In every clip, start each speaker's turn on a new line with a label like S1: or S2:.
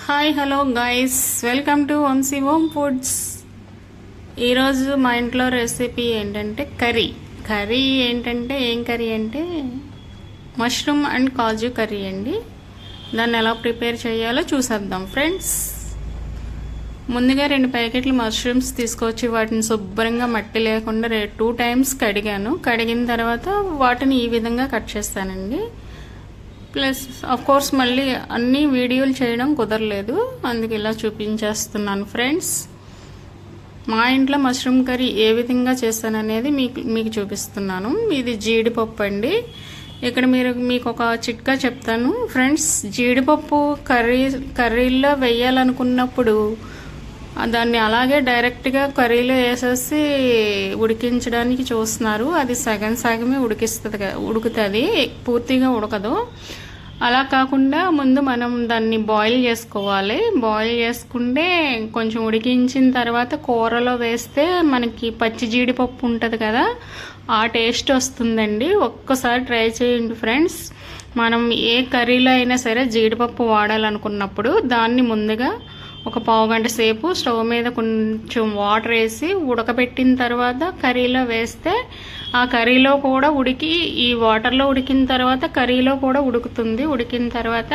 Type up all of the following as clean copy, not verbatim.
S1: Hi hello guys, welcome to Vamsi home foods. ఈరోజు మా ఇంట్లో రెసిపీ ఏంటంటే కర్రీ ఏంటంటే ఏం కర్రీ అంటే మష్రూమ్ అండ్ కాజు కర్రీ అండి. దాన్ని ఎలా ప్రిపేర్ చేయాలో చూసేద్దాం ఫ్రెండ్స్. ముందుగా 2 ప్యాకెట్లు మష్రూమ్స్ తీసుకొచ్చి వాటిని శుభ్రంగా మట్టి లేకుండా 2 టైమ్స్ కడిగాను. కడిగిన తర్వాత వాటిని ఈ విధంగా కట్ చేస్తానండి. ప్లస్ ఆఫ్ కోర్స్ మళ్ళీ అన్ని వీడియోలు చేయడం కుదరలేదు, అందుకే ఇలా చూపించేస్తున్నాను ఫ్రెండ్స్. మా ఇంట్లో మష్రూమ్ కర్రీ ఏ విధంగా చేస్తాననేది మీకు చూపిస్తున్నాను. ఇది జీడిపప్పు అండి. ఇక్కడ మీకు ఒక చిట్కా చెప్తాను ఫ్రెండ్స్. జీడిపప్పు కర్రీలో వేయాలనుకున్నప్పుడు దాన్ని అలాగే డైరెక్ట్గా కర్రీలో వేసేసి ఉడికించడానికి చూస్తున్నారు. అది సగమే ఉడుకుతుంది, పూర్తిగా ఉడకదు. అలా కాకుండా ముందు మనం దాన్ని బాయిల్ చేసుకోవాలి. బాయిల్ చేసుకుంటే కొంచెం ఉడికించిన తర్వాత కూరలో వేస్తే మనకి పచ్చి జీడిపప్పు ఉంటుంది కదా, ఆ టేస్ట్ వస్తుందండి. ఒక్కసారి ట్రై చేయండి ఫ్రెండ్స్. మనం ఏ కర్రీలో అయినా సరే జీడిపప్పు వాడాలనుకున్నప్పుడు దాన్ని ముందుగా ఒక పావుగంట సేపు స్టవ్ మీద కొంచెం వాటర్ వేసి ఉడకబెట్టిన తర్వాత కర్రీలో వేస్తే ఆ కర్రీలో కూడా ఈ వాటర్లో ఉడికిన తర్వాత కర్రీలో కూడా ఉడుకుతుంది. ఉడికిన తర్వాత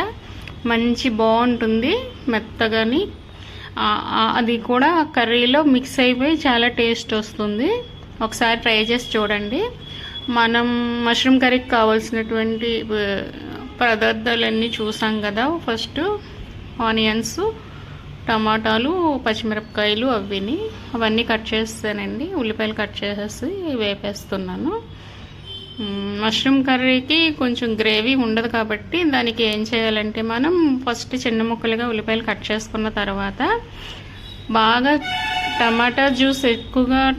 S1: మంచి బాగుంటుంది మెత్తగాని. అది కూడా కర్రీలో మిక్స్ అయిపోయి చాలా టేస్ట్ వస్తుంది. ఒకసారి ట్రై చేసి చూడండి. మనం మష్రూమ్ కర్రీకి కావాల్సినటువంటి పదార్థాలన్నీ చూసాం కదా. ఫస్ట్ ఆనియన్స్, టమాటాలు, పచ్చిమిరపకాయలు అవన్నీ కట్ చేస్తానండి. ఉల్లిపాయలు కట్ చేసేసి వేపేస్తున్నాను. మష్రూమ్ కర్రీకి కొంచెం గ్రేవీ ఉండదు కాబట్టి దానికి ఏం చేయాలంటే మనం ఫస్ట్ చిన్న ముక్కలుగా ఉల్లిపాయలు కట్ చేసుకున్న తర్వాత బాగా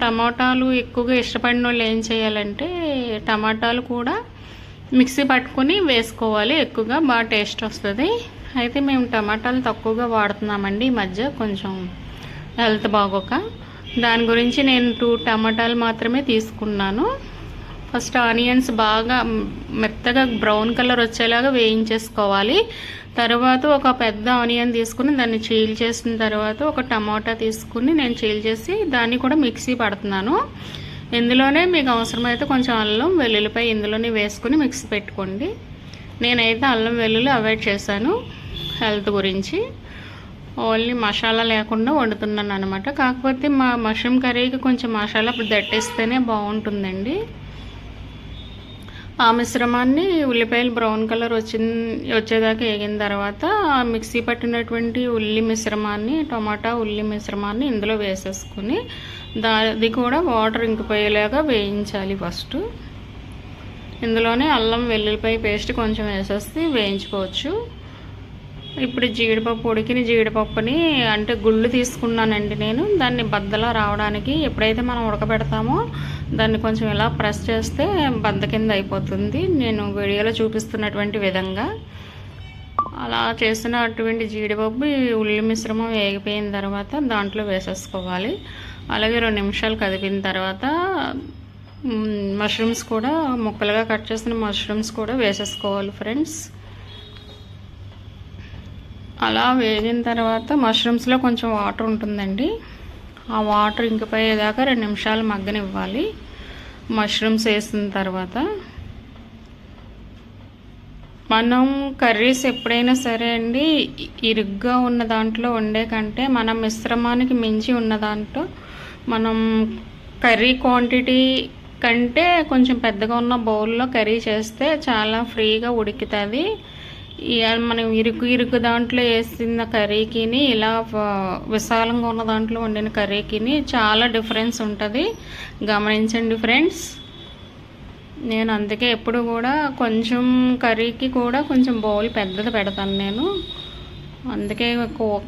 S1: టమాటాలు ఎక్కువగా ఇష్టపడిన వాళ్ళు ఏం చేయాలంటే టమాటాలు కూడా మిక్సీ పట్టుకొని వేసుకోవాలి. ఎక్కువగా బాగా టేస్ట్ వస్తుంది. అయితే మేము టమాటాలు తక్కువగా వాడుతున్నామండి ఈ మధ్య, కొంచెం హెల్త్ బాగోక. దాని గురించి నేను 2 టమాటాలు మాత్రమే తీసుకున్నాను. ఫస్ట్ ఆనియన్స్ బాగా మెత్తగా బ్రౌన్ కలర్ వచ్చేలాగా వేయించేసుకోవాలి. తర్వాత ఒక పెద్ద ఆనియన్ తీసుకుని దాన్ని చీల్ చేసిన తర్వాత ఒక టమాటా తీసుకుని నేను చీల్ చేసి దాన్ని కూడా మిక్సీ పడుతున్నాను. ఇందులోనే మీకు అవసరమైతే కొంచెం అల్లం వెల్లుల్లిపాయ ఇందులోనే వేసుకుని మిక్సీ పెట్టుకోండి. నేనైతే అల్లం వెల్లుల్లి అవాయిడ్ చేశాను హెల్త్ గురించి. ఓన్లీ మసాలా లేకుండా వండుతున్నాను అనమాట. కాకపోతే మా మష్రూమ్ కర్రీకి కొంచెం మసాలా దట్టిస్తేనే బాగుంటుందండి. ఆ మిశ్రమాన్ని ఉల్లిపాయలు బ్రౌన్ కలర్ వచ్చేదాకా వేగిన తర్వాత ఆ మిక్సీ పట్టినటువంటి టమాటా ఉల్లి మిశ్రమాన్ని ఇందులో వేసేసుకుని అది కూడా వాటర్ ఇంకిపోయేలాగా వేయించాలి. ఫస్ట్ ఇందులోనే అల్లం వెల్లుల్లిపాయ పేస్ట్ కొంచెం వేసేసి వేయించుకోవచ్చు. ఇప్పుడు ఉడికిన జీడిపప్పుని అంటే గుళ్ళు తీసుకున్నానండి నేను. దాన్ని బద్దలా రావడానికి ఎప్పుడైతే మనం ఉడకబెడతామో దాన్ని కొంచెం ఇలా ప్రెస్ చేస్తే బద్ద కింద అయిపోతుంది. నేను వీడియోలో చూపిస్తున్నటువంటి విధంగా అలా చేసినటువంటి జీడిపప్పు ఉల్లి మిశ్రమం వేగిపోయిన తర్వాత దాంట్లో వేసేసుకోవాలి. అలాగే 2 నిమిషాలు కదిపిన తర్వాత మష్రూమ్స్ కూడా ముక్కలుగా కట్ చేసిన మష్రూమ్స్ కూడా వేసేసుకోవాలి ఫ్రెండ్స్. అలా వేగిన తర్వాత మష్రూమ్స్లో కొంచెం వాటర్ ఉంటుందండి. ఆ వాటర్ ఇంకిపోయేదాకా 2 నిమిషాలు మగ్గనివ్వాలి. మష్రూమ్స్ వేసిన తర్వాత మనం కర్రీస్ ఎప్పుడైనా సరే అండి, ఇరుగ్గా ఉన్న దాంట్లో వండే కంటే మనం మిశ్రమానికి మించి ఉన్న దాంట్లో మనం కర్రీ క్వాంటిటీ కంటే కొంచెం పెద్దగా ఉన్న బౌల్లో కర్రీ చేస్తే చాలా ఫ్రీగా ఉడుకుతుంది. మనం ఇరుకు దాంట్లో వేసిన కర్రీకిని ఇలా విశాలంగా ఉన్న దాంట్లో వండిన కర్రీకిని చాలా డిఫరెన్స్ ఉంటుంది. గమనించండి ఫ్రెండ్స్. నేను అందుకే ఎప్పుడు కూడా కొంచెం కర్రీకి కూడా కొంచెం బౌల్ పెద్దది పెడతాను నేను. అందుకే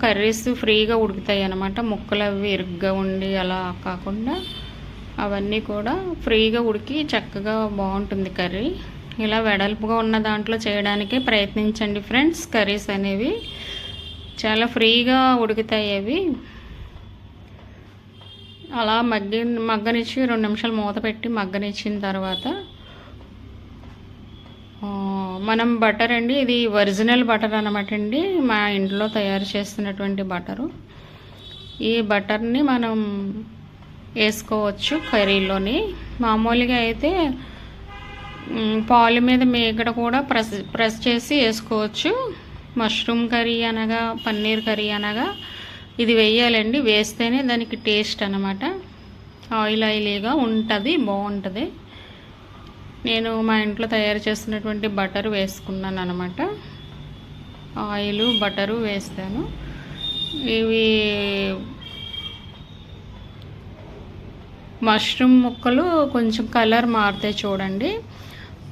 S1: కర్రీస్ ఫ్రీగా ఉడుకుతాయి అన్నమాట. ముక్కలు అవి ఇరుగ్గా ఉండి అలా కాకుండా అవన్నీ కూడా ఫ్రీగా ఉడికి చక్కగా బాగుంటుంది కర్రీ. ఇలా వెడల్పుగా ఉన్న దాంట్లో చేయడానికే ప్రయత్నించండి ఫ్రెండ్స్. కర్రీస్ అనేవి చాలా ఫ్రీగా ఉడుకుతాయి. అవి అలా మగ్గనిచ్చి 2 నిమిషాలు మూత పెట్టి మగ్గనిచ్చిన తర్వాత మనం బటర్ అండి, ఇది ఒరిజినల్ బటర్ అనమాట అండి, మా ఇంట్లో తయారు చేస్తున్నటువంటి బటరు. ఈ బటర్ని మనం వేసుకోవచ్చు కర్రీలోని. మామూలుగా అయితే పాలు మీద మీగడ కూడా ప్రెస్ చేసి వేసుకోవచ్చు. మష్రూమ్ కర్రీ అనగా, పన్నీర్ కర్రీ అనగా ఇది వేయాలండి. వేస్తేనే దానికి టేస్ట్ అన్నమాట. ఆయిలీగా ఉంటుంది, బాగుంటుంది. నేను మా ఇంట్లో తయారు చేస్తున్నటువంటి బటర్ వేసుకున్నాను అనమాట. ఆయిల్ బటరు వేస్తాను. ఇవి మష్రూమ్ ముక్కలు కొంచెం కలర్ మారుతాయి చూడండి.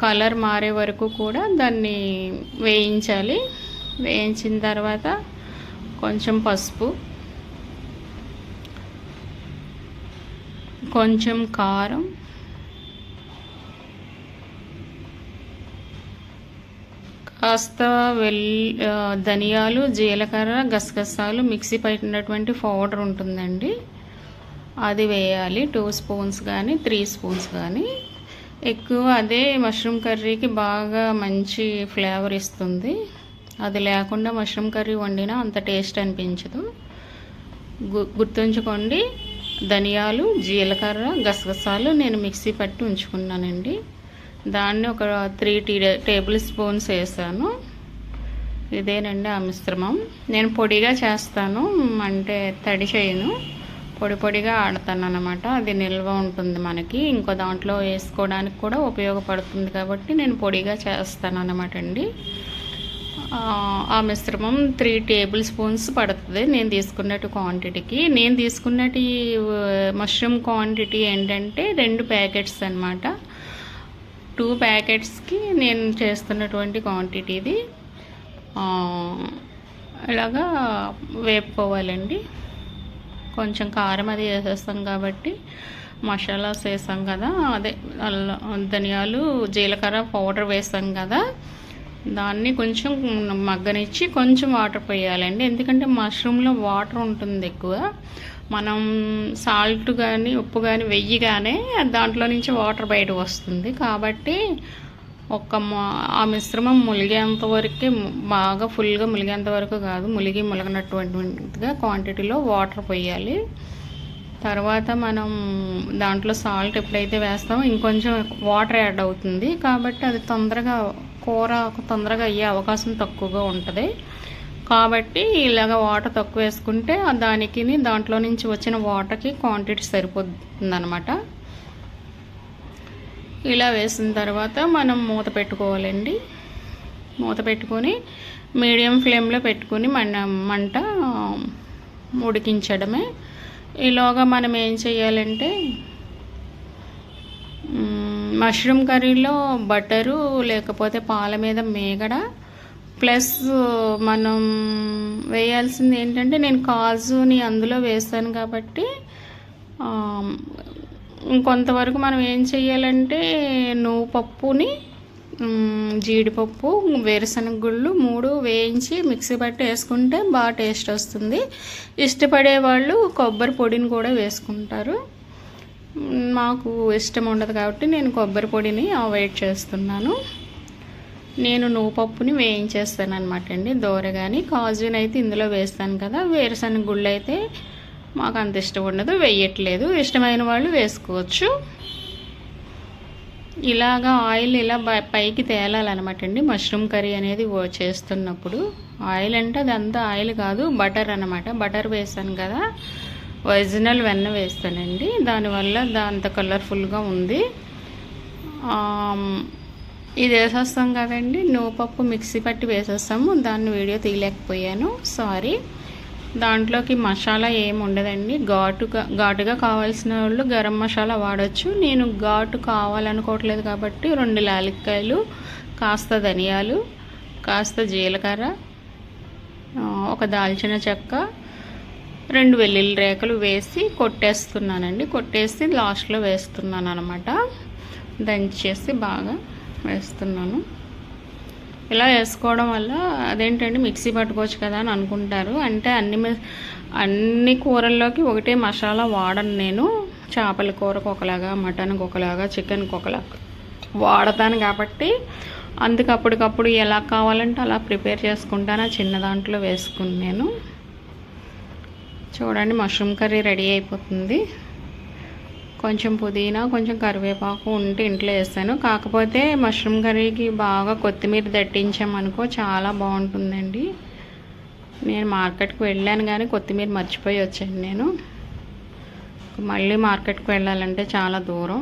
S1: కలర్ మారే వరకు కూడా దాన్ని వేయించాలి. వేయించిన తర్వాత కొంచెం పసుపు, కొంచెం కారం, కాస్త ధనియాలు, జీలకర్ర, గసగసాలు మిక్సీ పట్టినటువంటి పౌడర్ ఉంటుందండి, అది వేయాలి. 2 స్పూన్స్ కానీ 3 స్పూన్స్ కానీ. ఎక్కువ అదే మష్రూమ్ కర్రీకి బాగా మంచి ఫ్లేవర్ ఇస్తుంది. అది లేకుండా మష్రూమ్ కర్రీ వండినా అంత టేస్ట్ అనిపించదు. గుర్తుంచుకోండి. ధనియాలు, జీలకర్ర, గసగసాలు నేను మిక్సీ పట్టి ఉంచుకున్నానండి. దాన్ని ఒక 3 టేబుల్ స్పూన్స్ వేసాను. ఇదేనండి ఆ మిశ్రమం. నేను పొడిగా చేస్తాను, అంటే తడి చేయను, పొడి పొడిగా ఆడతాను అన్నమాట. అది నిల్వ ఉంటుంది మనకి, ఇంకో దాంట్లో వేసుకోవడానికి కూడా ఉపయోగపడుతుంది కాబట్టి నేను పొడిగా చేస్తాను అన్నమాట అండి. ఆ మిశ్రమం 3 టేబుల్ స్పూన్స్ పడుతుంది నేను తీసుకున్నట్టు క్వాంటిటీకి. నేను తీసుకున్నట్టు మష్రూమ్ క్వాంటిటీ ఏంటంటే 2 ప్యాకెట్స్ అనమాట. 2 ప్యాకెట్స్కి నేను చేస్తున్నటువంటి క్వాంటిటీ ఇది. ఇలాగా వేపుకోవాలండి. కొంచెం కారం అది వేసేస్తాం కాబట్టి, మసాలాస్ వేసాం కదా, అదే ధనియాలు, జీలకర్ర పౌడర్ వేసాం కదా, దాన్ని కొంచెం మగ్గనిచ్చి కొంచెం వాటర్ పోయాలండి. ఎందుకంటే మష్రూమ్లో వాటర్ ఉంటుంది ఎక్కువ. మనం సాల్ట్ కానీ ఉప్పు కానీ వెయ్యగానే దాంట్లో నుంచి వాటర్ బయట వస్తుంది. కాబట్టి ఆ మిశ్రమం ములిగేంత వరకే, బాగా ఫుల్గా ములిగేంత వరకు కాదు, ములిగినటువంటిగా క్వాంటిటీలో వాటర్ పోయాలి. తర్వాత మనం దాంట్లో సాల్ట్ ఎప్పుడైతే వేస్తామో ఇంకొంచెం వాటర్ యాడ్ అవుతుంది. కాబట్టి అది కూర తొందరగా అయ్యే అవకాశం తక్కువగా ఉంటుంది. కాబట్టి ఇలాగ వాటర్ తక్కువ వేసుకుంటే దానికి దాంట్లో నుంచి వచ్చిన వాటర్కి క్వాంటిటీ సరిపోతుందన్నమాట. ఇలా వేసిన తర్వాత మనం మూత పెట్టుకోవాలండి. మూత పెట్టుకొని మీడియం ఫ్లేమ్లో పెట్టుకొని మంట ఉడికించడమే. ఈలోగా మనం ఏం చేయాలంటే, మష్రూమ్ కర్రీలో బటరు లేకపోతే పాల మీద మేగడ ప్లస్ మనం వేయాల్సింది ఏంటంటే, నేను కాజుని అందులో వేస్తాను కాబట్టి ఇంకొంతవరకు మనం ఏం చేయాలంటే, నువ్వు పప్పుని, జీడిపప్పు, వేరుశనగ గుళ్ళు 3 వేయించి మిక్సీ పట్టి వేసుకుంటే బాగా టేస్ట్ వస్తుంది. ఇష్టపడే వాళ్ళు కొబ్బరి పొడిని కూడా వేసుకుంటారు. మాకు ఇష్టం ఉండదు కాబట్టి నేను కొబ్బరి పొడిని అవాయిడ్ చేస్తున్నాను. నేను నువ్వుపప్పుని వేయించేస్తాను అనమాట అండి, దోరగాని. కాజుని అయితే ఇందులో వేస్తాను కదా, వేరుశనగ గుళ్ళు అయితే మాకు అంత ఇష్టం ఉండదు, వేయట్లేదు. ఇష్టమైన వాళ్ళు వేసుకోవచ్చు. ఇలాగా ఆయిల్ ఇలా పైకి తేలాలన్నమాట అండి మష్రూమ్ కర్రీ అనేది చేస్తున్నప్పుడు. ఆయిల్ అంటే అదంతా ఆయిల్ కాదు, బటర్ అన్నమాట. బటర్ వేసాను కదా, ఒరిజినల్ వెన్న వేస్తానండి, దానివల్ల అంత కలర్ఫుల్గా ఉంది. ఇది వేసేస్తాం కదండి, నువ్వుపప్పు మిక్సీ పట్టి వేసేస్తాము. దాన్ని వీడియో తీయలేకపోయాను, సారీ. దాంట్లోకి మసాలా ఏమి ఉండదండి. ఘాటుగా కావాల్సిన వాళ్ళు గరం మసాలా వాడచ్చు. నేను ఘాటు కావాలనుకోవట్లేదు కాబట్టి 2 యాలక్కాయలు, కాస్త ధనియాలు, కాస్త జీలకర్ర, ఒక దాల్చిన చెక్క, 2 వెల్లుల్లి రేఖలు వేసి కొట్టేస్తున్నానండి. కొట్టేసి లాస్ట్లో వేస్తున్నాను అనమాట. దంచేసి బాగా వేస్తున్నాను. ఇలా వేసుకోవడం వల్ల అదేంటండి మిక్సీ పట్టుకోవచ్చు కదా అని అనుకుంటారు. అంటే అన్ని కూరల్లోకి ఒకటే మసాలా వాడను నేను. చేపల కూరకు ఒకలాగా, మటన్కి ఒకలాగా, చికెన్కి ఒకలాగా వాడతాను కాబట్టి అందుకు అప్పటికప్పుడు ఎలా కావాలంటే అలా ప్రిపేర్ చేసుకుంటాను. చిన్న దాంట్లో వేసుకుని నేను చూడండి మష్రూమ్ కర్రీ రెడీ అయిపోతుంది. కొంచెం పుదీనా కొంచెం కరివేపాకు ఉంటే ఇంట్లో వేస్తాను. కాకపోతే మష్రూమ్ కర్రీకి బాగా కొత్తిమీర దట్టించామనుకో చాలా బాగుంటుందండి. నేను మార్కెట్కి వెళ్ళాను కానీ కొత్తిమీర మర్చిపోయి వచ్చాను. నేను మళ్ళీ మార్కెట్కి వెళ్ళాలంటే చాలా దూరం,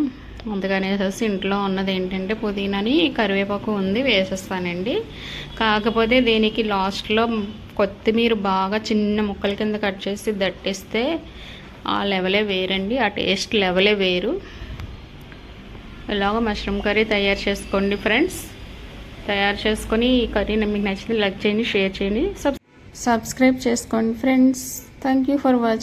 S1: అందుకనేసి ఇంట్లో ఉన్నది ఏంటంటే పుదీనాని కరివేపాకు ఉంది వేసేస్తానండి. కాకపోతే దీనికి లాస్ట్లో కొత్తిమీర బాగా చిన్న ముక్కల కింద కట్ చేసి దట్టిస్తే ఆ లెవెలే వేరండి, ఆ టేస్ట్ లెవెలే వేరు. ఇలాగ మష్రూమ్ కర్రీ తయారు చేసుకోండి ఫ్రెండ్స్. తయారు చేసుకొని ఈ కర్రీని మీకు నచ్చితే లైక్ చేయండి, షేర్ చేయండి, సబ్స్క్రైబ్ చేసుకోండి friends. Thank you for watching.